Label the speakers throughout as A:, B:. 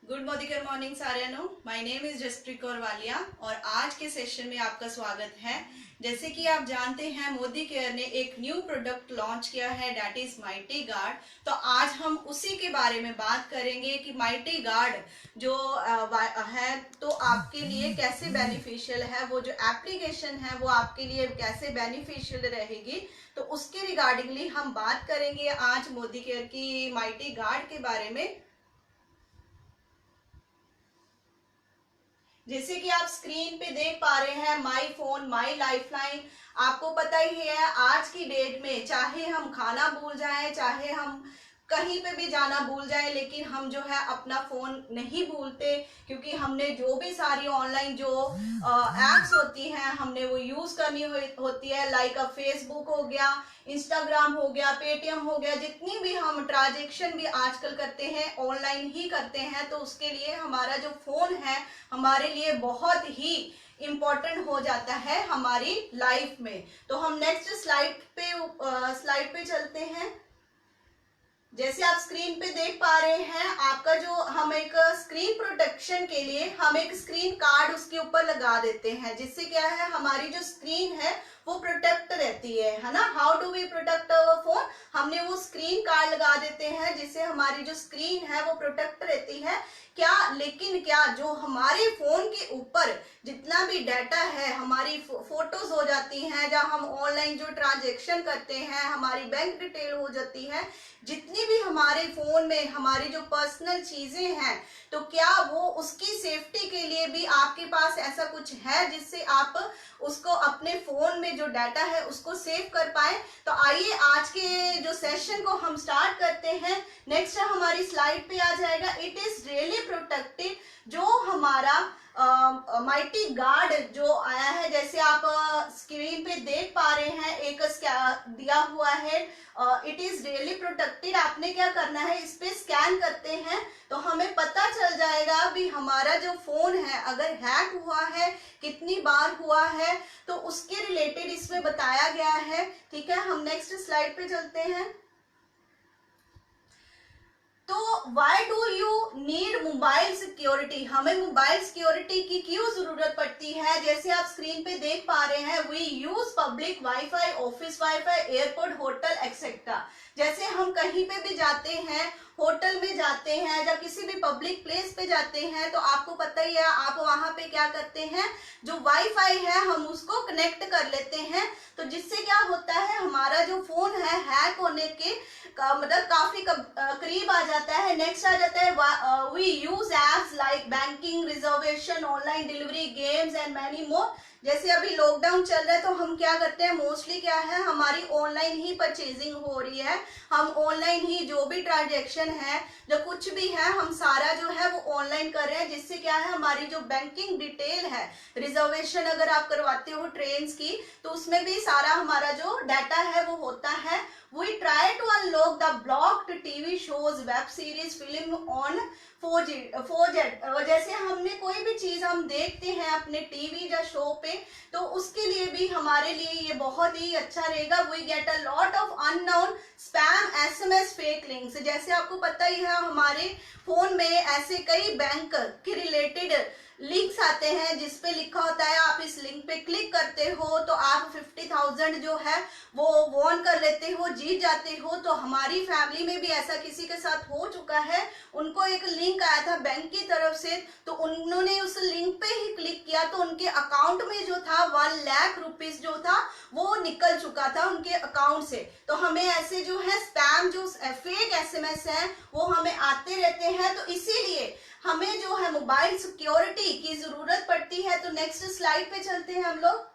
A: Good morning सारियानो। My name is Jaspreet Kaur Walia और आज के सेशन में आपका स्वागत है। जैसे कि आप जानते हैं मोदी केयर ने एक न्यू प्रोडक्ट लॉन्च किया है, दैट इज माइटी गार्ड। तो आज हम उसी के बारे में बात करेंगे कि माइटी गार्ड जो है तो आपके लिए कैसे बेनिफिशियल है, वो जो एप्लीकेशन है वो आपके लिए कैसे बेनिफिशियल रहेगी, तो उसके रिगार्डिंगली हम बात करेंगे आज मोदी केयर की माइटी गार्ड के बारे में। जैसे कि आप स्क्रीन पे देख पा रहे हैं माई फोन माई लाइफलाइन। आपको पता ही है आज की डेट में चाहे हम खाना भूल जाएं, चाहे हम कहीं पे भी जाना भूल जाए, लेकिन हम जो है अपना फोन नहीं भूलते, क्योंकि हमने जो भी सारी ऑनलाइन जो एप्स होती हैं हमने वो यूज करनी होती है। लाइक फेसबुक हो गया, इंस्टाग्राम हो गया, पेटीएम हो गया, जितनी भी हम ट्रांजेक्शन भी आजकल करते हैं ऑनलाइन ही करते हैं। तो उसके लिए हमारा जो फोन है हमारे लिए बहुत ही इम्पोर्टेंट हो जाता है हमारी लाइफ में। तो हम नेक्स्ट स्लाइड पे चलते हैं। जैसे आप स्क्रीन पे देख पा रहे हैं, आपका जो हम एक स्क्रीन प्रोटेक्शन के लिए हम एक स्क्रीन कार्ड उसके ऊपर लगा देते हैं, जिससे क्या है हमारी जो स्क्रीन है वो प्रोटेक्ट रहती है ना। How do we protect our phone? हमने वो स्क्रीन कार्ड लगा देते हैं जिससे हमारी जो स्क्रीन है वो प्रोटेक्ट रहती है। लेकिन क्या जो हमारे फोन के ऊपर जितना भी डाटा है, हमारी फोटोज हो जाती हैं, जहाँ हम ऑनलाइन जो ट्रांजेक्शन करते हैं, हमारी बैंक डिटेल हो जाती है, जितनी भी हमारे फोन में हमारी जो पर्सनल चीजें हैं, तो क्या वो उसकी सेफ्टी के लिए भी आपके पास ऐसा कुछ है जिससे आप उसको अपने फोन में जो डाटा है उसको सेव कर पाए? तो आइए आज के जो सेशन को हम स्टार्ट करते हैं। नेक्स्ट हमारी स्लाइड पे आ जाएगा, इट इज रियली प्रोटेक्टेड। जो हमारा माइटी गार्ड जो आया है, जैसे आप स्क्रीन पे देख पा रहे हैं, एक दिया हुआ है, इट इज रियली प्रोटेक्टेड। आपने क्या करना है, इस पे स्कैन करते हैं तो हमें पता चल जाएगा भी हमारा जो फोन है अगर हैक हुआ है, कितनी बार हुआ है, तो उसके रिलेटेड इसमें बताया गया है। ठीक है, हम नेक्स्ट स्लाइड पे चलते हैं। तो why do you need mobile security? हमें मोबाइल सिक्योरिटी की क्यों जरूरत पड़ती है? जैसे आप स्क्रीन पे देख पा रहे हैं, we use public wifi, office wifi, airport, hotel etcetera. जैसे हम कहीं पे भी जाते हैं, होटल में जाते हैं या किसी भी पब्लिक प्लेस पे जाते हैं, तो आपको पता ही है आप वहां पे क्या करते हैं, जो वाईफाई है हम उसको कनेक्ट कर लेते हैं। तो जिससे क्या होता है, हमारा जो फोन है हैक होने के मतलब काफी करीब आ जाता है। नेक्स्ट आ जाता है, we use apps like banking, reservation, online delivery, games and many more. जैसे अभी लॉकडाउन चल रहा है तो हम क्या करते हैं, मोस्टली क्या है हमारी ऑनलाइन ही परचेजिंग हो रही है। हम ऑनलाइन ही जो भी ट्रांजेक्शन है, जो कुछ भी है, हम सारा जो है वो ऑनलाइन कर रहे हैं, जिससे क्या है हमारी जो बैंकिंग डिटेल है, रिजर्वेशन अगर आप करवाते हो ट्रेन की, तो उसमें भी सारा हमारा जो डाटा है वो होता है। We try to unlock the blocked TV shows, web series, film on 4G। जैसे हमने कोई भी चीज हम देखते हैं अपने टीवी या शो पे, तो उसके लिए भी हमारे लिए ये बहुत ही अच्छा रहेगा। We get a lot of unknown spam, SMS, fake links। जैसे आपको पता ही है हमारे फोन में ऐसे कई बैंक के रिलेटेड लिंक्स आते हैं जिसपे लिखा होता है आप इस लिंक पे क्लिक करते हो तो आप 50,000 जो है वो वॉन कर लेते हो, जीत जाते हो। तो हमारी फैमिली में भी ऐसा किसी के साथ हो चुका है। उनको एक लिंक आया था बैंक की तरफ से, तो उन्होंने उस लिंक पे ही क्लिक किया तो उनके अकाउंट में जो था 1 लाख रुपीज जो था वो निकल चुका था उनके अकाउंट से। तो हमें ऐसे जो है स्पैम, जो फेक SMS है वो हमें आते रहते हैं। तो इसीलिए हमें जो है मोबाइल सिक्योरिटी की जरूरत पड़ती है। तो नेक्स्ट स्लाइड पे चलते हैं हम लोग।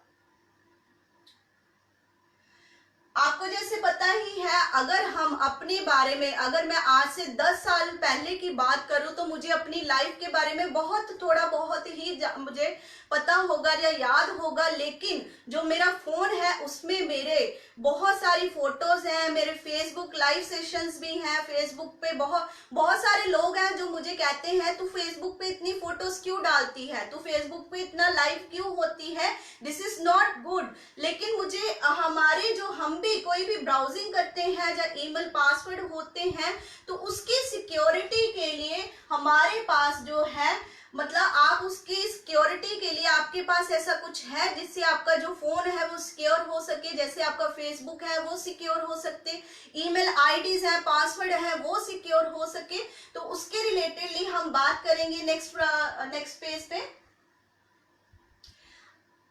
A: आपको जैसे पता ही है, अगर हम अपने बारे में, अगर मैं आज से 10 साल पहले की बात करूं तो मुझे अपनी लाइफ के बारे में थोड़ा बहुत ही मुझे पता होगा या याद होगा, लेकिन जो मेरा फोन है उसमें मेरे बहुत सारी फोटोज हैं, मेरे फेसबुक लाइव सेशंस भी हैं। फेसबुक पे बहुत सारे लोग हैं जो मुझे कहते हैं तू फेसबुक पे इतनी फोटोज क्यों डालती है, तू फेसबुक पे इतना लाइव क्यों होती है, दिस इज नॉट गुड। लेकिन मुझे हमारे जो हम भी कोई भी ब्राउजिंग करते हैं या ईमेल पासवर्ड होते हैं, तो उसकी सिक्योरिटी के लिए हमारे पास जो है मतलब आप उसकी सिक्योरिटी के लिए आपके पास ऐसा कुछ है जिससे आपका जो फोन है वो सिक्योर हो सके, जैसे आपका फेसबुक है वो सिक्योर हो सकते, ईमेल आईडीज है, पासवर्ड है वो सिक्योर हो सके, तो उसके रिलेटेडली हम बात करेंगे नेक्स्ट पेज पे।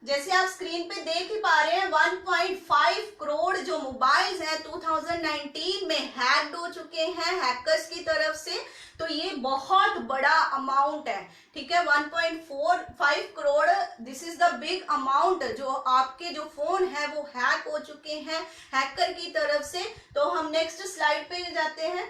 A: जैसे आप स्क्रीन पे देख ही पा रहे हैं 1.5 करोड़ जो मोबाइल्स हैं 2019 में हैक्ड हो चुके हैं हैकर्स की तरफ से, तो ये बहुत बड़ा अमाउंट है, ठीक है। 1.45 crore, this is the big amount जो आपके जो फोन है वो हैक हो चुके हैं हैकर की तरफ से। तो हम नेक्स्ट स्लाइड पे जाते हैं।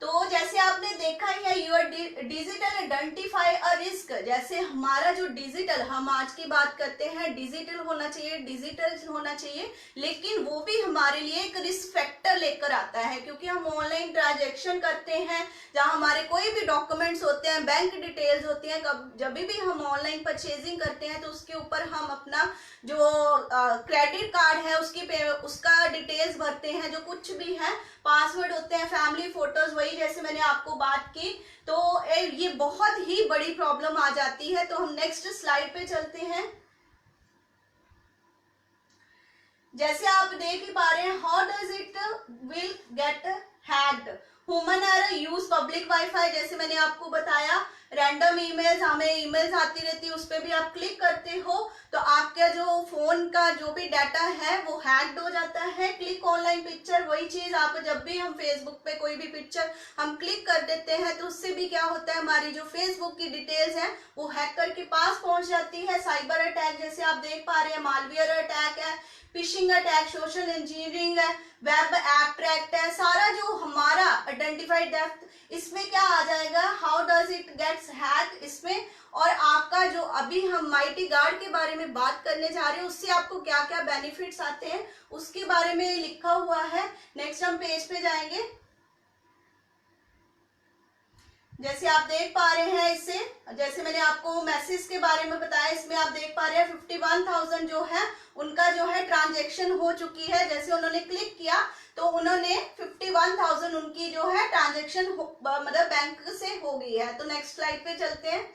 A: तो जैसे आपने देखा है your digital identify a risk, जैसे हमारा जो डिजिटल, हम आज की बात करते हैं डिजिटल होना चाहिए, डिजिटल होना चाहिए, लेकिन वो भी हमारे लिए एक रिस्क फैक्टर लेकर आता है, क्योंकि हम ऑनलाइन ट्रांजैक्शन करते हैं जहां हमारे कोई भी डॉक्यूमेंट्स होते हैं, बैंक डिटेल्स होती हैं, जब भी हम ऑनलाइन परचेजिंग करते हैं तो उसके ऊपर हम अपना जो क्रेडिट कार्ड है उसका डिटेल्स भरते हैं, जो कुछ भी है, पासवर्ड होते हैं, फैमिली फोटोज, वही जैसे मैंने आपको बात की। तो ये बहुत ही बड़ी प्रॉब्लम आ जाती है। तो हम नेक्स्ट स्लाइड पे चलते हैं। जैसे आप देख ही पा रहे हैं, how does it will get hacked, human error, use public wifi, जैसे मैंने आपको बताया रैंडम ईमेल्स, हमें ईमेल्स आती रहती है, उस पर भी आप क्लिक करते हो तो आपका जो फोन का जो भी डाटा है वो हैक्ड हो जाता है। क्लिक ऑनलाइन पिक्चर, वही चीज आप जब भी हम फेसबुक पे कोई भी पिक्चर हम क्लिक कर देते हैं तो उससे भी क्या होता है, हमारी जो फेसबुक की डिटेल्स है वो हैकर के पास पहुंच जाती है। साइबर अटैक जैसे आप देख पा रहे हैं, मालवेयर अटैक है, फिशिंग अटैक, सोशल इंजीनियरिंग है, वेब ऐप ट्रैक्ट है, सारा जो हमारा आइडेंटिफाइड डेप्थ, इसमें क्या आ जाएगा, how does it gets hack इसमें। और आपका जो अभी हम माइटी गार्ड के बारे में बात करने जा रहे हैं, उससे आपको क्या क्या बेनिफिट्स आते हैं उसके बारे में लिखा हुआ है। नेक्स्ट हम पेज पे जाएंगे। जैसे आप देख पा रहे हैं, इससे जैसे मैंने आपको मैसेज के बारे में बताया, इसमें आप देख पा रहे हैं 51,000 जो है उनका जो है ट्रांजैक्शन हो चुकी है। जैसे उन्होंने क्लिक किया तो उन्होंने 51,000 उनकी जो है ट्रांजैक्शन मतलब बैंक से हो गई है। तो नेक्स्ट स्लाइड पे चलते हैं।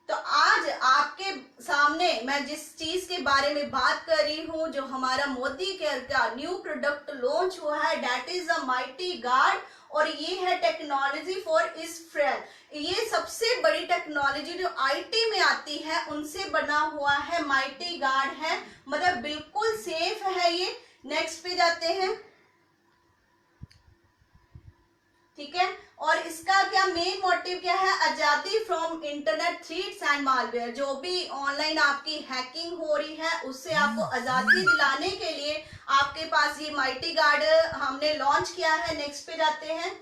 A: तो आज आपके सामने मैं जिस चीज के बारे में बात कर रही हूं, जो हमारा मोदी केयर का न्यू प्रोडक्ट लॉन्च हुआ है, that is a mighty guard, और ये है टेक्नोलॉजी फॉर इज़राइल। ये सबसे बड़ी टेक्नोलॉजी जो आईटी में आती है उनसे बना हुआ है, माइटी गार्ड है, मतलब बिल्कुल सेफ है ये। नेक्स्ट पे जाते हैं, ठीक है। और इसका क्या मेन मोटिव क्या है, आजादी from internet threats and malware, जो भी ऑनलाइन आपकी हैकिंग हो रही है उससे आपको आजादी दिलाने के लिए आपके पास ये माइटी गार्ड हमने लॉन्च किया है। नेक्स्ट पे जाते हैं।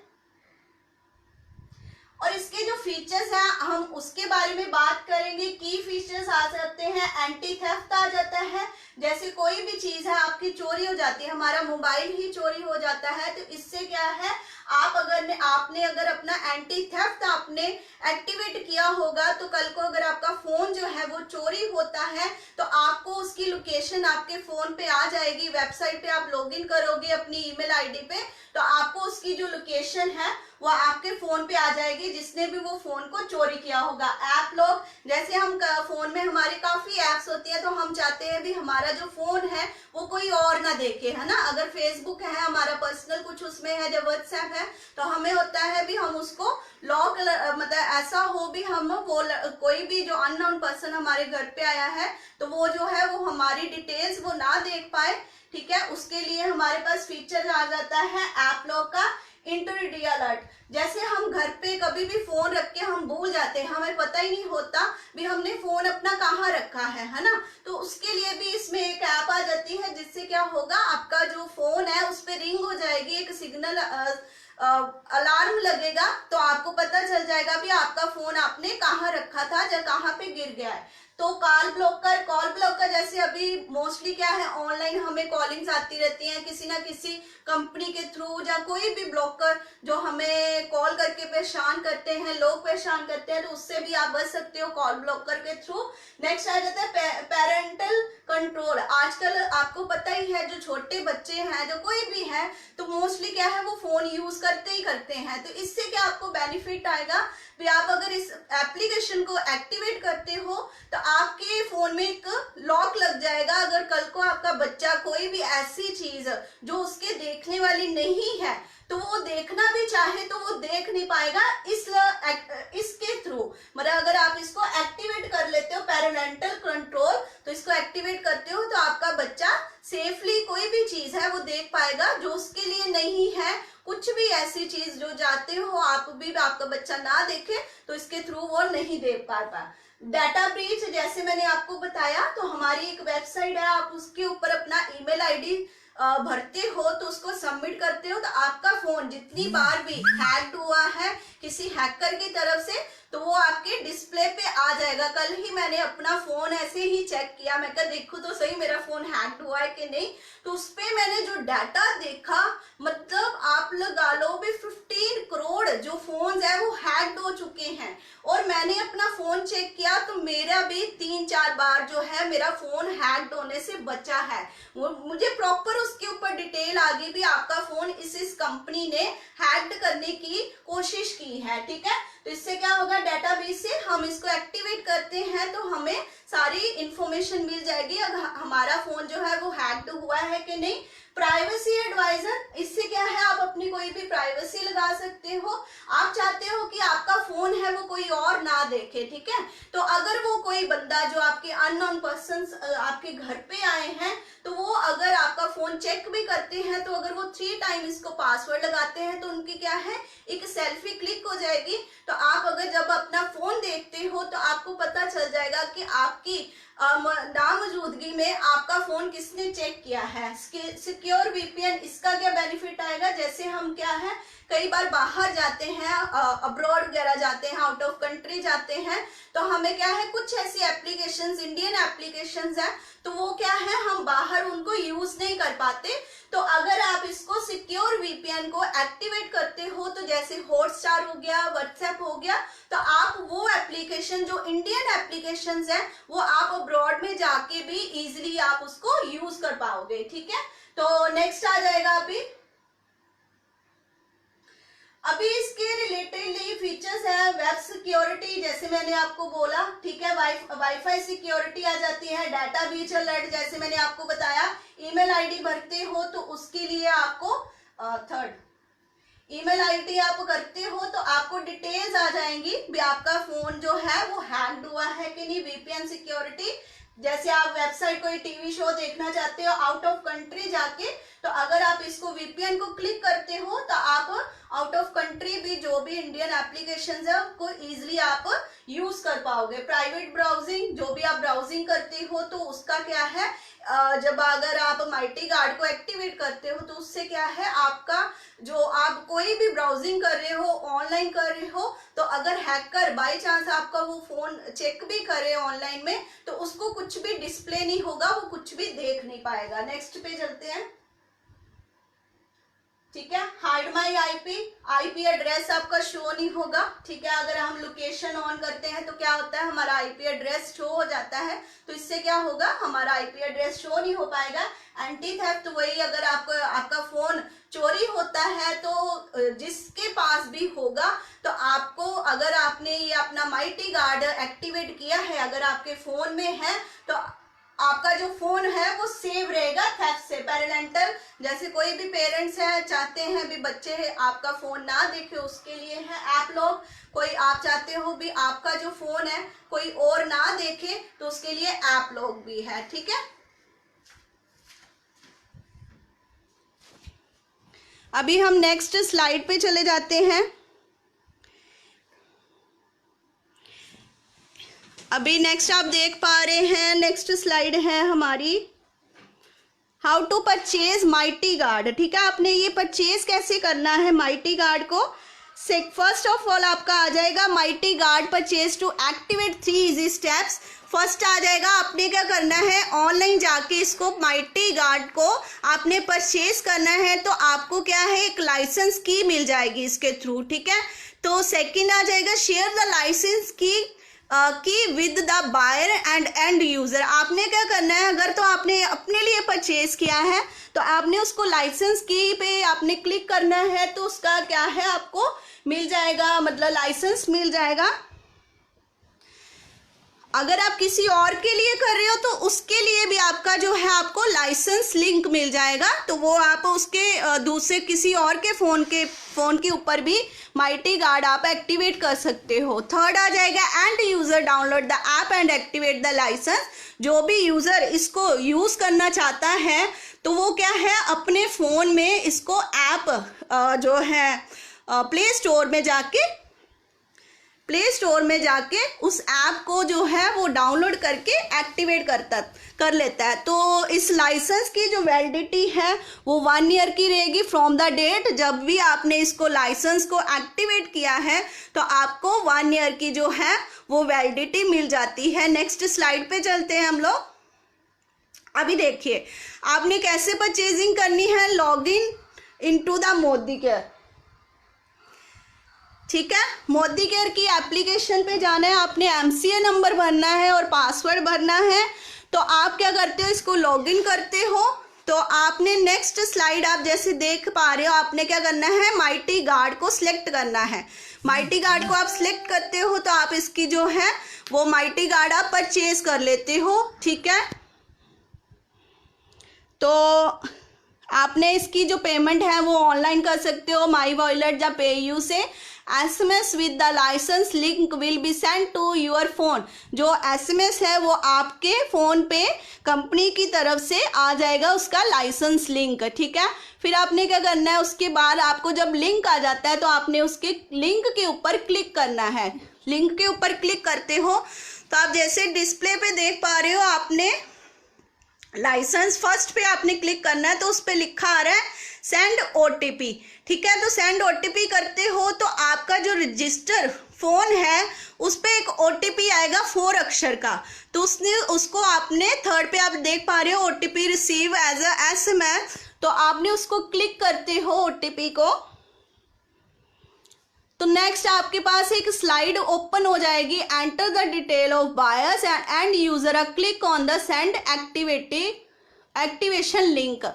A: और इसके जो फीचर्स हैं हम उसके बारे में बात करेंगे। की फीचर्स आ सकते हैं, एंटी थेफ्ट आ जाता है, जैसे कोई भी चीज है आपकी चोरी हो जाती है, हमारा मोबाइल ही चोरी हो जाता है, तो इससे क्या है, आपने अगर अपना एंटी थेफ्ट आपने एक्टिवेट किया होगा तो कल को अगर आपका फोन जो है वो चोरी होता है तो आपको उसकी लोकेशन आपके फोन पे आ जाएगी। वेबसाइट पे आप लॉगिन करोगे अपनी ईमेल आईडी पे तो आपको उसकी जो लोकेशन है वो आपके फोन पे आ जाएगी, जिसने भी वो फोन को चोरी किया होगा। ऐप लॉक, जैसे हम फोन में हमारे काफी एप्स होती है तो हम चाहते हैं भी हमारा जो फोन है वो कोई और ना देखे, है ना। अगर फेसबुक है हमारा पर्सनल कुछ उसमें है, जब व्हाट्सएप है तो हमें होता है भी हम उसको लॉक, मतलब ऐसा हो भी हम वो कोई भी जो अननोन पर्सन हमारे घर पे आया है तो वो जो है वो हमारी डिटेल्स वो ना देख पाए, ठीक है। उसके लिए हमारे पास फीचर आ जाता है ऐप लॉक का, इंटरडी अलर्ट। जैसे हम घर पे कभी भी फोन रख के हम भूल जाते हैं, हमें पता ही नहीं होता भी हमने फोन अपना कहाँ रखा है ना, तो उसके लिए भी इसमें एक ऐप आ जाती है जिससे क्या होगा, आपका जो फोन है उस पर रिंग हो जाएगी, एक सिग्नल अलार्म लगेगा तो आपको पता चल जाएगा भी आपका फोन आपने कहाँ रखा था या कहाँ पे गिर गया है। तो कॉल ब्लॉकर जैसे अभी मोस्टली क्या है, ऑनलाइन हमें कॉलिंग्स आती रहती हैं किसी ना किसी कंपनी के थ्रू, या कोई भी ब्लॉकर जो हमें कॉल करके परेशान करते हैं, लोग परेशान करते हैं, तो उससे भी आप बच सकते हो कॉल ब्लॉकर के थ्रू। नेक्स्ट आ जाता है पेरेंटल कंट्रोल। आजकल आपको पता ही है, जो छोटे बच्चे हैं, जो कोई भी है, तो मोस्टली क्या है, वो फोन यूज करते ही करते हैं। तो इससे क्या आपको बेनिफिट आएगा कि आप अगर इस एप्लीकेशन को एक्टिवेट करते हो तो आपके फोन में एक लॉक लग जाएगा। अगर कल को आपका बच्चा कोई भी ऐसी चीज जो उसके देखने वाली नहीं है, तो वो देखना भी चाहे तो वो देख नहीं पाएगा इसके थ्रू। मतलब अगर आप इसको एक्टिवेट कर लेते हो पेरेंटल कंट्रोल, तो इसको एक्टिवेट करते हो तो आपका बच्चा सेफली कोई भी चीज है वो देख पाएगा जो उसके लिए नहीं है। कुछ भी ऐसी चीज जो जाते हो आप भी, आपका बच्चा ना देखे, तो इसके थ्रू वो नहीं देख पाता। डाटा ब्रीच जैसे मैंने आपको बताया, तो हमारी एक वेबसाइट है, आप उसके ऊपर अपना ईमेल आईडी भरते हो, तो उसको सबमिट करते हो, तो आपका फोन जितनी बार भी हैक्ड हुआ है किसी हैकर की तरफ से, तो वो आपके डिस्प्ले पे आ जाएगा। कल ही मैंने अपना फोन ऐसे ही चेक किया, मैं कहा देखूं तो सही मेरा फोन हैक्ड हुआ है कि नहीं, तो उसपे मैंने जो डाटा देखा, मतलब आप लगा लो भी 15 करोड़ जो फोन है वो हैक्ड हो चुके हैं। और मैंने अपना फोन चेक किया तो मेरा भी 3-4 बार जो है मेरा फोन हैक्ड होने से बचा है। मुझे प्रॉपर उसके ऊपर डिटेल आ गई भी आपका फोन इस कंपनी ने हैक्ड करने की कोशिश की है, ठीक है। तो इससे क्या होगा, डेटाबेस से हम इसको एक्टिवेट करते हैं तो हमें सारी इंफॉर्मेशन मिल जाएगी अगर हमारा फोन जो है वो हैक्ड हुआ है कि नहीं। प्राइवेसी एडवाइजर, इससे क्या है, आप अपनी कोई भी प्राइवेसी लगा सकते हो। आप चाहते हो कि आपका फोन है वो कोई और ना देखे, ठीक है। तो अगर वो कोई बंदा जो आपके अननोन पर्सन्स आपके घर पे आए हैं, तो वो अगर आपका फोन चेक भी करते हैं, तो अगर वो 3 टाइम इसको पासवर्ड लगाते हैं, तो उनकी क्या है, एक सेल्फी क्लिक हो जाएगी। तो आप अगर जब अपना फोन देखते हो तो आपको पता चल जाएगा कि आपकी नामौजूदगी में आपका फोन किसने चेक किया है। सिक्योर वीपीएन, इसका क्या बेनिफिट आएगा, जैसे हम क्या है कई बार बाहर जाते हैं, अब्रॉड वगैरह जाते हैं, आउट ऑफ कंट्री जाते हैं, तो हमें क्या है कुछ ऐसी एप्लीकेशंस, इंडियन एप्लीकेशंस हैं, तो वो क्या है हम बाहर उनको यूज नहीं कर पाते। तो अगर आप इसको सिक्योर वीपीएन को एक्टिवेट करते हो, तो जैसे हॉटस्टार हो गया, व्हाट्सएप हो गया, तो आप वो एप्लीकेशन जो इंडियन एप्लीकेशंस हैं वो आप अब्रॉड में जाके भी इजीली आप उसको यूज कर पाओगे, ठीक है। तो नेक्स्ट आ जाएगा अभी इसके रिलेटेड फीचर्स है वेब सिक्योरिटी, जैसे मैंने आपको बोला, ठीक है। वाईफाई सिक्योरिटी आ जाती है, डाटा ब्रीच अलर्ट जैसे मैंने आपको बताया, ईमेल आईडी भरते हो तो उसके लिए आपको ईमेल आईडी आप करते हो तो आपको डिटेल्स आ जाएंगी भी आपका फोन जो है वो हैक्ड हुआ है कि नहीं। वीपीएन सिक्योरिटी, जैसे आप वेबसाइट कोई टीवी शो देखना चाहते हो आउट ऑफ कंट्री जाके, तो अगर आप इसको वीपीएन को क्लिक करते हो तो आप आउट ऑफ कंट्री भी जो भी इंडियन एप्लीकेशंस है उनको इजीली आप यूज कर पाओगे। प्राइवेट ब्राउजिंग, जो भी आप ब्राउजिंग करते हो तो उसका क्या है, जब अगर आप माइटी गार्ड को एक्टिवेट करते हो तो उससे क्या है, आपका जो आप कोई भी ब्राउजिंग कर रहे हो, ऑनलाइन कर रहे हो, तो अगर हैकर बाय चांस आपका वो फोन चेक भी करे ऑनलाइन में, तो उसको कुछ भी डिस्प्ले नहीं होगा, वो कुछ भी देख नहीं पाएगा। नेक्स्ट पे चलते हैं, ठीक है। हाइड माई आईपी एड्रेस आपका शो नहीं होगा, ठीक है। अगर हम लोकेशन ऑन करते हैं तो क्या होता है, हमारा आईपी एड्रेस शो हो जाता है, तो इससे क्या होगा, हमारा आईपी एड्रेस शो नहीं हो पाएगा। एंटी थेफ्ट, वही अगर आपका फोन चोरी होता है तो जिसके पास भी होगा, तो आपको अगर आपने ये अपना माइटी गार्ड एक्टिवेट किया है, अगर आपके फोन में है, तो आपका जो फोन है वो सेव रहेगा थेफ्ट से। पेरेंटल, जैसे कोई भी पेरेंट्स है चाहते हैं भी बच्चे आपका फोन ना देखे, उसके लिए है ऐप लॉक। कोई आप चाहते हो भी आपका जो फोन है कोई और ना देखे, तो उसके लिए ऐप लॉक भी है, ठीक है। अभी हम नेक्स्ट स्लाइड पे चले जाते हैं। अभी नेक्स्ट आप देख पा रहे हैं, नेक्स्ट स्लाइड है हमारी how to purchase Mighty Guard, ठीक है। आपने ये परचेज कैसे करना है माइटी गार्ड को, फर्स्ट ऑफ ऑल आपका आ जाएगा Mighty Guard purchase to activate 3 easy steps. First आ जाएगा, आपने क्या करना है, ऑनलाइन जाके इसको माइटी गार्ड को आपने परचेज करना है, तो आपको क्या है, एक लाइसेंस की मिल जाएगी इसके थ्रू, ठीक है। तो सेकंड आ जाएगा, share the license key with the buyer and end user. आपने क्या करना है, अगर तो आपने अपने लिए परचेज किया है तो आपने उसको लाइसेंस की पे आपने क्लिक करना है, तो उसका क्या है, आपको मिल जाएगा, मतलब लाइसेंस मिल जाएगा। अगर आप किसी और के लिए कर रहे हो तो उसके लिए भी आपका जो है आपको लाइसेंस लिंक मिल जाएगा, तो वो आप उसके दूसरे किसी और के फ़ोन के ऊपर भी माइटी गार्ड आप एक्टिवेट कर सकते हो। थर्ड आ जाएगा, end user download the app and activate the license. जो भी यूज़र इसको यूज़ करना चाहता है तो वो क्या है, अपने फ़ोन में इसको ऐप जो है प्ले स्टोर में जाके उस ऐप को जो है वो डाउनलोड करके एक्टिवेट कर लेता है। तो इस लाइसेंस की जो वैलिडिटी है वो 1 ईयर की रहेगी फ्रॉम द डेट जब भी आपने इसको लाइसेंस को एक्टिवेट किया है, तो आपको 1 ईयर की जो है वो वैलिडिटी मिल जाती है। नेक्स्ट स्लाइड पे चलते हैं हम लोग। अभी देखिए आपने कैसे परचेजिंग करनी है, log in to the Modicare, ठीक है। मोदी केयर की एप्लीकेशन पे जाना है, आपने MCA नंबर भरना है और पासवर्ड भरना है। तो आप क्या करते हो, इसको लॉगिन करते हो, तो आपने नेक्स्ट स्लाइड आप जैसे देख पा रहे हो, आपने क्या करना है, माइटी गार्ड को सिलेक्ट करना है। माइटी गार्ड को आप सिलेक्ट करते हो तो आप इसकी जो है वो माइटी गार्ड आप परचेज कर लेते हो, ठीक है। तो आपने इसकी जो पेमेंट है वो ऑनलाइन कर सकते हो, माई वॉलेट या पेयू से। SMS with the license link will be send to your phone. जो SMS है वो आपके फ़ोन पे कंपनी की तरफ से आ जाएगा उसका लाइसेंस लिंक, ठीक है। फिर आपने क्या करना है, उसके बाद आपको जब लिंक आ जाता है तो आपने उसके लिंक के ऊपर क्लिक करना है। लिंक के ऊपर क्लिक करते हो तो आप जैसे डिस्प्ले पे देख पा रहे हो, आपने लाइसेंस फर्स्ट पे आपने क्लिक करना है, तो उस पर लिखा आ रहा है सेंड OTP, ठीक है। तो सेंड OTP करते हो तो आपका जो रजिस्टर फ़ोन है उस पर एक OTP आएगा 4 अक्षर का, तो उसको आपने थर्ड पे आप देख पा रहे हो OTP receive as a SMS, तो आपने उसको क्लिक करते हो OTP को। तो नेक्स्ट आपके पास एक स्लाइड ओपन हो जाएगी, enter the detail of buyers and user, click on the send activation link.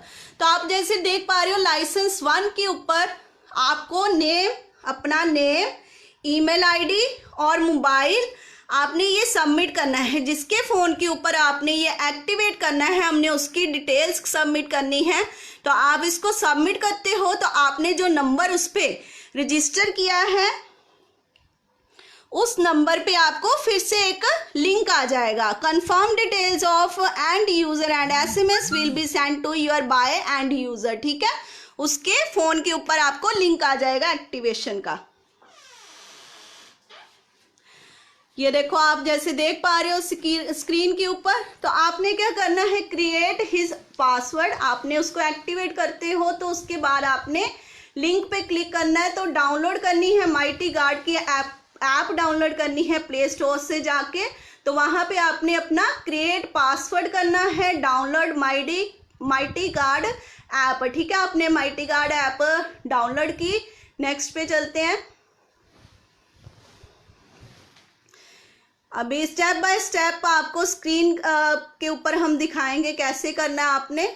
A: तो आप जैसे देख पा रहे हो लाइसेंस 1 के ऊपर आपको नेम, अपना नेम, ईमेल ID और मोबाइल आपने ये सबमिट करना है। जिसके फ़ोन के ऊपर आपने ये एक्टिवेट करना है, हमने उसकी डिटेल्स सबमिट करनी है। तो आप इसको सबमिट करते हो तो आपने जो नंबर उस पर रजिस्टर किया है उस नंबर पे आपको फिर से एक लिंक आ जाएगा, confirm details of end user and SMS will be send to your buy end user, ठीक है। उसके फोन के ऊपर आपको लिंक आ जाएगा एक्टिवेशन का। ये देखो आप जैसे देख पा रहे हो स्क्रीन के ऊपर, तो आपने क्या करना है, क्रिएट हिज पासवर्ड, आपने उसको एक्टिवेट करते हो तो उसके बाद आपने लिंक पे क्लिक करना है। तो डाउनलोड करनी है माइटी गार्ड की ऐप डाउनलोड करनी है प्ले स्टोर से जाके, तो वहाँ पे आपने अपना क्रिएट पासवर्ड करना है, डाउनलोड माइटी गार्ड ऐप, ठीक है। आपने माइटी गार्ड ऐप डाउनलोड की। नेक्स्ट पे चलते हैं। अभी स्टेप बाय स्टेप आपको स्क्रीन के ऊपर हम दिखाएंगे कैसे करना है आपने।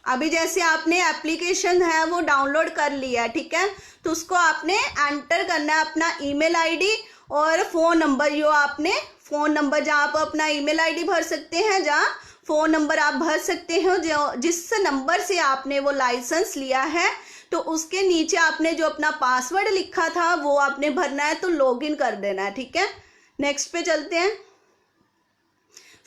A: अभी जैसे आपने एप्लीकेशन है वो डाउनलोड कर लिया है, ठीक है, तो उसको आपने एंटर करना है अपना ईमेल ID और फ़ोन नंबर, जो आपने फ़ोन नंबर जहाँ आप अपना ईमेल ID भर सकते हैं, जहाँ फ़ोन नंबर आप भर सकते हो, जो जिस नंबर से आपने वो लाइसेंस लिया है, तो उसके नीचे आपने जो अपना पासवर्ड लिखा था वो आपने भरना है, तो लॉगिन कर देना है, ठीक है। नेक्स्ट पे चलते हैं।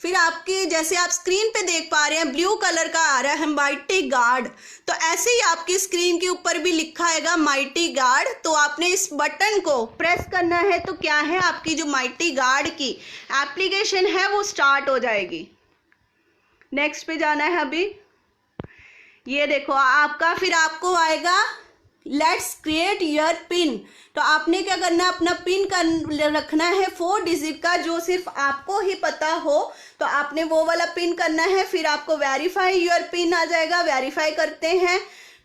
A: फिर आपके जैसे आप स्क्रीन पे देख पा रहे हैं ब्लू कलर का आ रहा है माइटी गार्ड, तो ऐसे ही आपकी स्क्रीन के ऊपर भी लिखा हैगा माइटी गार्ड, तो आपने इस बटन को प्रेस करना है, तो क्या है, आपकी जो माइटी गार्ड की एप्लीकेशन है वो स्टार्ट हो जाएगी। नेक्स्ट पे जाना है। अभी ये देखो आपका, फिर आपको आएगा लेट्स क्रिएट योर पिन। तो आपने क्या करना है, अपना पिन रखना है 4 डिजिट का, जो सिर्फ आपको ही पता हो। तो आपने वो वाला पिन करना है। फिर आपको वेरीफाई योर पिन आ जाएगा, वेरीफाई करते हैं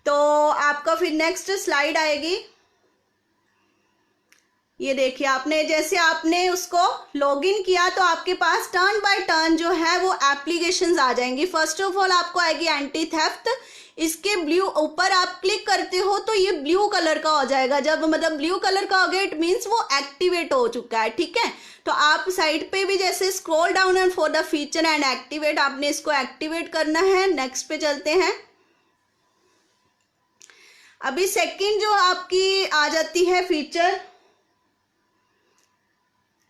A: तो आपका फिर नेक्स्ट स्लाइड आएगी। ये देखिए आपने जैसे आपने उसको लॉगिन किया तो आपके पास टर्न बाय टर्न जो है वो एप्लीकेशंस आ जाएंगी। फर्स्ट ऑफ ऑल आपको आएगी एंटी थेफ्ट। इसके ब्लू ऊपर आप क्लिक करते हो तो ये ब्लू कलर का हो जाएगा। जब मतलब ब्लू कलर का हो गया इट मीन्स वो एक्टिवेट हो चुका है, ठीक है। तो आप साइड पे भी जैसे scroll down and for the feature and activate, आपने इसको एक्टिवेट करना है। नेक्स्ट पे चलते हैं। अभी सेकंड जो आपकी आ जाती है feature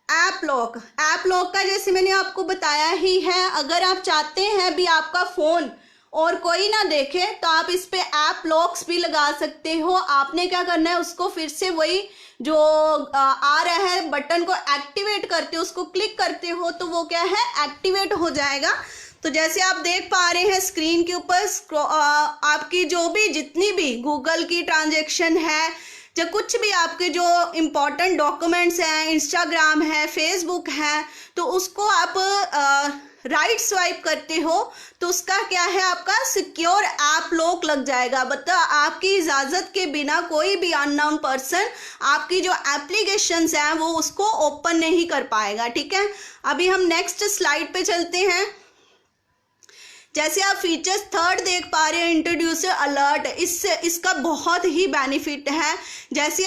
A: app lock. App lock का जैसे मैंने आपको बताया ही है, अगर आप चाहते हैं भी आपका फोन और कोई ना देखे तो आप इस पे ऐप लॉक्स भी लगा सकते हो। आपने क्या करना है, उसको फिर से वही जो आ रहा है बटन को एक्टिवेट करते हो, उसको क्लिक करते हो तो वो क्या है, एक्टिवेट हो जाएगा। तो जैसे आप देख पा रहे हैं स्क्रीन के ऊपर आपकी जो भी जितनी भी गूगल की ट्रांजैक्शन है, जो कुछ भी आपके जो इम्पोर्टेंट डॉक्यूमेंट्स हैं, इंस्टाग्राम है, फेसबुक है, तो उसको आप राइट स्वाइप करते हो तो उसका क्या है, आपका सिक्योर ऐप लॉक लग जाएगा। मतलब आपकी इजाज़त के बिना कोई भी अननोन पर्सन आपकी जो एप्लीकेशंस हैं वो उसको ओपन नहीं कर पाएगा, ठीक है। अभी हम नेक्स्ट स्लाइड पे चलते हैं। जैसे आप फीचर्स थर्ड देख पा रहे हैं, इंट्रोड्यूसर अलर्ट। इसका बहुत ही बेनिफिट है। जैसे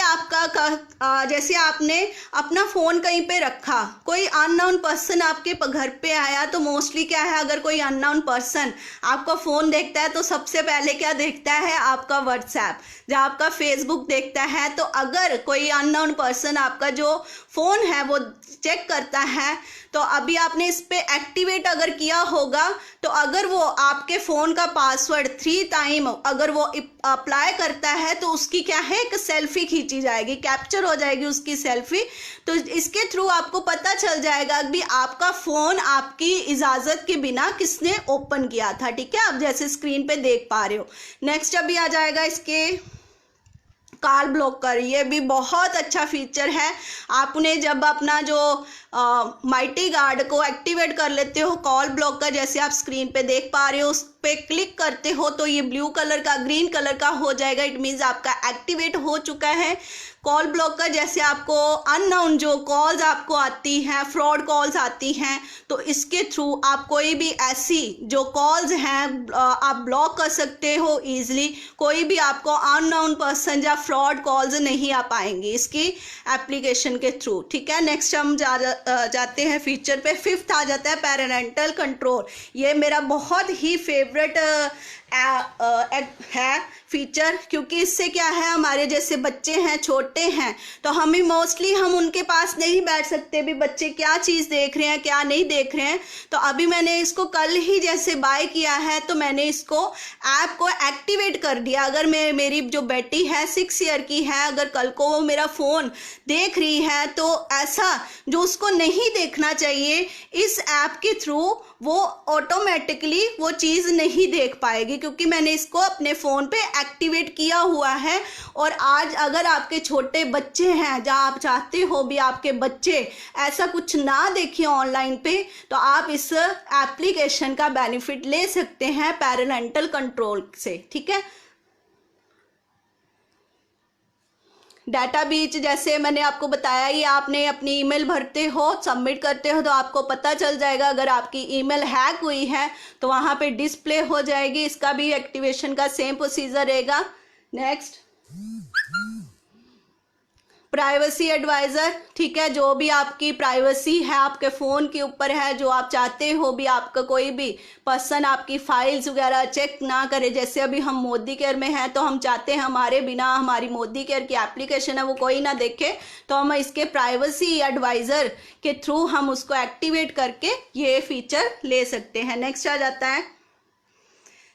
A: जैसे आपने अपना फ़ोन कहीं पे रखा, कोई अननोन पर्सन आपके घर पे आया, तो मोस्टली क्या है, अगर कोई अननोन पर्सन आपका फ़ोन देखता है तो सबसे पहले क्या देखता है, आपका व्हाट्सएप, जहाँ आपका फेसबुक देखता है। तो अगर कोई अननोन पर्सन आपका जो फ़ोन है वो चेक करता है, तो अभी आपने इस पे एक्टिवेट अगर किया होगा तो अगर वो आपके फ़ोन का पासवर्ड 3 टाइम अगर वो अप्लाई करता है तो उसकी क्या है, एक सेल्फी खींची जाएगी, कैप्चर हो जाएगी उसकी सेल्फी। तो इसके थ्रू आपको पता चल जाएगा कि आपका फ़ोन आपकी इजाज़त के बिना किसने ओपन किया था, ठीक है। आप जैसे स्क्रीन पे देख पा रहे हो। नेक्स्ट अभी आ जाएगा इसके कॉल ब्लॉकर। ये भी बहुत अच्छा फीचर है। आपने जब अपना जो माइटी गार्ड को एक्टिवेट कर लेते हो, कॉल ब्लॉकर जैसे आप स्क्रीन पे देख पा रहे हो, उस पे क्लिक करते हो तो ये ब्लू कलर का, ग्रीन कलर का हो जाएगा। इट मीन्स आपका एक्टिवेट हो चुका है कॉल ब्लॉकर। जैसे आपको अननोन जो कॉल्स आपको आती हैं, फ्रॉड कॉल्स आती हैं, तो इसके थ्रू आप कोई भी ऐसी जो कॉल्स हैं आप ब्लॉक कर सकते हो ईजिली। कोई भी आपको अननोन पर्सन या फ्रॉड कॉल्स नहीं आ पाएंगी इसकी एप्लीकेशन के थ्रू, ठीक है। नेक्स्ट हम जाते हैं फीचर पे। फिफ्थ आ जाता है पेरेंटल कंट्रोल। ये मेरा बहुत ही फेवरेट है फीचर, क्योंकि इससे क्या है, हमारे जैसे बच्चे हैं, छोटे हैं, तो हमें मोस्टली हम उनके पास नहीं बैठ सकते भी बच्चे क्या चीज़ देख रहे हैं क्या नहीं देख रहे हैं। तो अभी मैंने इसको कल ही जैसे बाय किया है तो मैंने इसको ऐप को एक्टिवेट कर दिया। अगर मेरी जो बेटी है 6 ईयर की है, अगर कल को वो मेरा फ़ोन देख रही है तो ऐसा जो उसको नहीं देखना चाहिए, इस ऐप के थ्रू वो ऑटोमेटिकली वो चीज़ नहीं देख पाएगी, क्योंकि मैंने इसको अपने फ़ोन पे एक्टिवेट किया हुआ है। और आज अगर आपके छोटे बच्चे हैं, जहाँ आप चाहते हो भी आपके बच्चे ऐसा कुछ ना देखें ऑनलाइन पे, तो आप इस एप्लीकेशन का बेनिफिट ले सकते हैं पेरेंटल कंट्रोल से, ठीक है। डाटा बीच जैसे मैंने आपको बताया, ये आपने अपनी ईमेल भरते हो, सबमिट करते हो, तो आपको पता चल जाएगा। अगर आपकी ईमेल हैक हुई है तो वहाँ पे डिस्प्ले हो जाएगी। इसका भी एक्टिवेशन का सेम प्रोसीजर रहेगा। नेक्स्ट प्राइवेसी एडवाइज़र, ठीक है। जो भी आपकी प्राइवेसी है आपके फ़ोन के ऊपर है, जो आप चाहते हो भी आपका कोई भी पर्सन आपकी फाइल्स वगैरह चेक ना करे। जैसे अभी हम मोदी केयर में हैं तो हम चाहते हैं हमारे बिना हमारी मोदी केयर की एप्लीकेशन है वो कोई ना देखे, तो हम इसके प्राइवेसी एडवाइज़र के थ्रू हम उसको एक्टिवेट करके ये फीचर ले सकते हैं। नेक्स्ट आ जाता है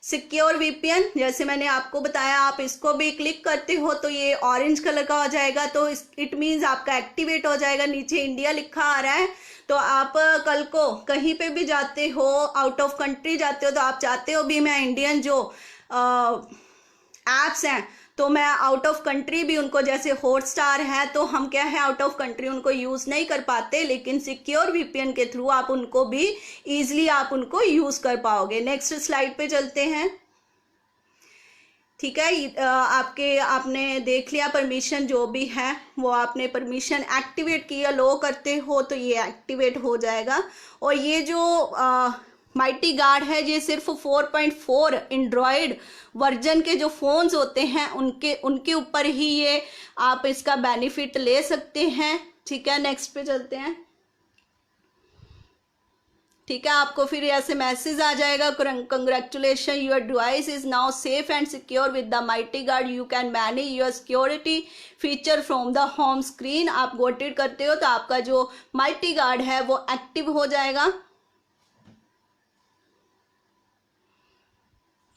A: सिक्योर वीपीएन। जैसे मैंने आपको बताया, आप इसको भी क्लिक करते हो तो ये ऑरेंज कलर का हो जाएगा, तो इट मीन्स आपका एक्टिवेट हो जाएगा। नीचे इंडिया लिखा आ रहा है, तो आप कल को कहीं पे भी जाते हो, आउट ऑफ कंट्री जाते हो, तो आप चाहते हो भी मैं इंडियन जो ऐप्स हैं तो मैं आउट ऑफ कंट्री भी उनको, जैसे हॉटस्टार है तो हम क्या है आउट ऑफ कंट्री उनको यूज़ नहीं कर पाते, लेकिन सिक्योर वीपीएन के थ्रू आप उनको भी ईजिली आप उनको यूज़ कर पाओगे। नेक्स्ट स्लाइड पे चलते हैं। ठीक है, आपने देख लिया परमिशन जो भी है वो आपने परमिशन एक्टिवेट किया, लो करते हो तो ये एक्टिवेट हो जाएगा। और ये जो माइटी गार्ड है ये सिर्फ 4.4 एंड्रॉयड वर्जन के जो फ़ोन्स होते हैं उनके ऊपर ही ये आप इसका बेनिफिट ले सकते हैं। ठीक है, नेक्स्ट पे चलते हैं। ठीक है, आपको फिर ऐसे मैसेज आ जाएगा, congratulation your device is now safe and secure with the mighty guard, you can manage your security feature from the home screen. आप गॉट इट करते हो तो आपका जो माइटी गार्ड है वो एक्टिव हो जाएगा।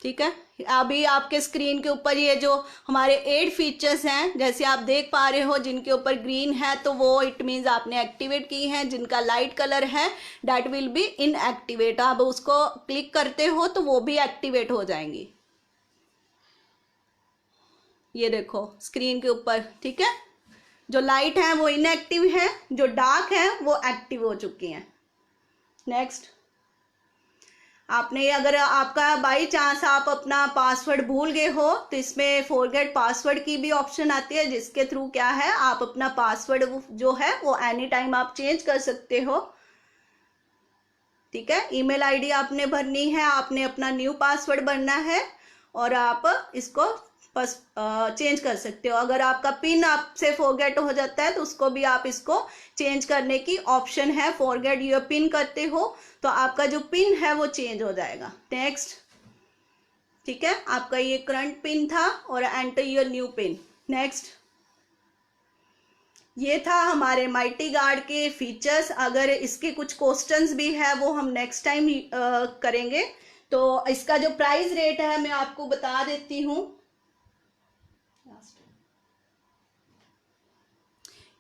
A: ठीक है, अभी आपके स्क्रीन के ऊपर ये जो हमारे 8 फीचर्स हैं जैसे आप देख पा रहे हो, जिनके ऊपर ग्रीन है तो वो इट मीन्स आपने एक्टिवेट की हैं, जिनका लाइट कलर है डैट विल बी इनएक्टिवेट। आप उसको क्लिक करते हो तो वो भी एक्टिवेट हो जाएंगी। ये देखो स्क्रीन के ऊपर। ठीक है, जो लाइट है वो इनएक्टिव है, जो डार्क है वो एक्टिव हो चुकी हैं। नेक्स्ट, आपने अगर आपका बाई चांस आप अपना पासवर्ड भूल गए हो तो इसमें फॉरगेट पासवर्ड की भी ऑप्शन आती है, जिसके थ्रू क्या है आप अपना पासवर्ड जो है वो एनी टाइम आप चेंज कर सकते हो। ठीक है, ईमेल आईडी आपने भरनी है, आपने अपना न्यू पासवर्ड भरना है और आप इसको बस चेंज कर सकते हो। अगर आपका पिन आपसे फॉरगेट हो जाता है तो उसको भी आप इसको चेंज करने की ऑप्शन है। फॉरगेट योर पिन करते हो तो आपका जो पिन है वो चेंज हो जाएगा। नेक्स्ट, ठीक है, आपका ये करंट पिन था और enter your new pin. Next, ये था हमारे माइटी गार्ड के फीचर्स। अगर इसके कुछ क्वेश्चंस भी है वो हम नेक्स्ट टाइम करेंगे। तो इसका जो प्राइस रेट है मैं आपको बता देती हूँ।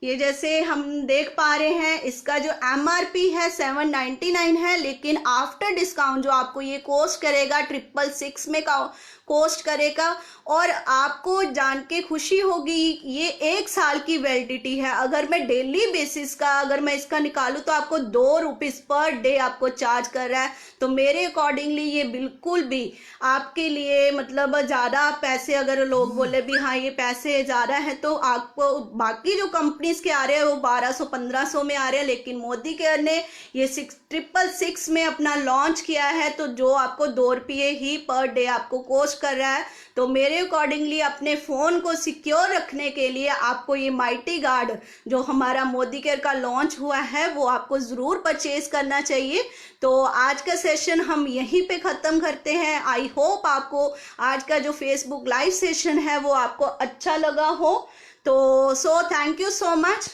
A: ये जैसे हम देख पा रहे हैं इसका जो MRP है 799 है, लेकिन आफ्टर डिस्काउंट जो आपको ये कॉस्ट करेगा 666 में का कॉस्ट करेगा। और आपको जान के खुशी होगी ये 1 साल की वैलिडिटी है। अगर मैं डेली बेसिस का अगर मैं इसका निकालूं तो आपको 2 रुपीज़ पर डे आपको चार्ज कर रहा है। तो मेरे अकॉर्डिंगली ये बिल्कुल भी आपके लिए मतलब ज़्यादा पैसे, अगर लोग बोले भी हाँ ये पैसे ज़्यादा है तो आपको बाकी जो कंपनीज के आ रहे हैं वो 1200-1500 में आ रहे हैं, लेकिन मोदी केयर ने ये 666 में अपना लॉन्च किया है तो जो आपको 2 रुपये ही पर डे आपको कॉस्ट कर रहा है। तो मेरे अकॉर्डिंगली अपने फ़ोन को सिक्योर रखने के लिए आपको ये माइटी गार्ड जो हमारा मोदी केयर का लॉन्च हुआ है वो आपको ज़रूर परचेज करना चाहिए। तो आज का सेशन हम यहीं पे ख़त्म करते हैं। आई होप आपको आज का जो फेसबुक लाइव सेशन है वो आपको अच्छा लगा हो। तो थैंक यू सो मच।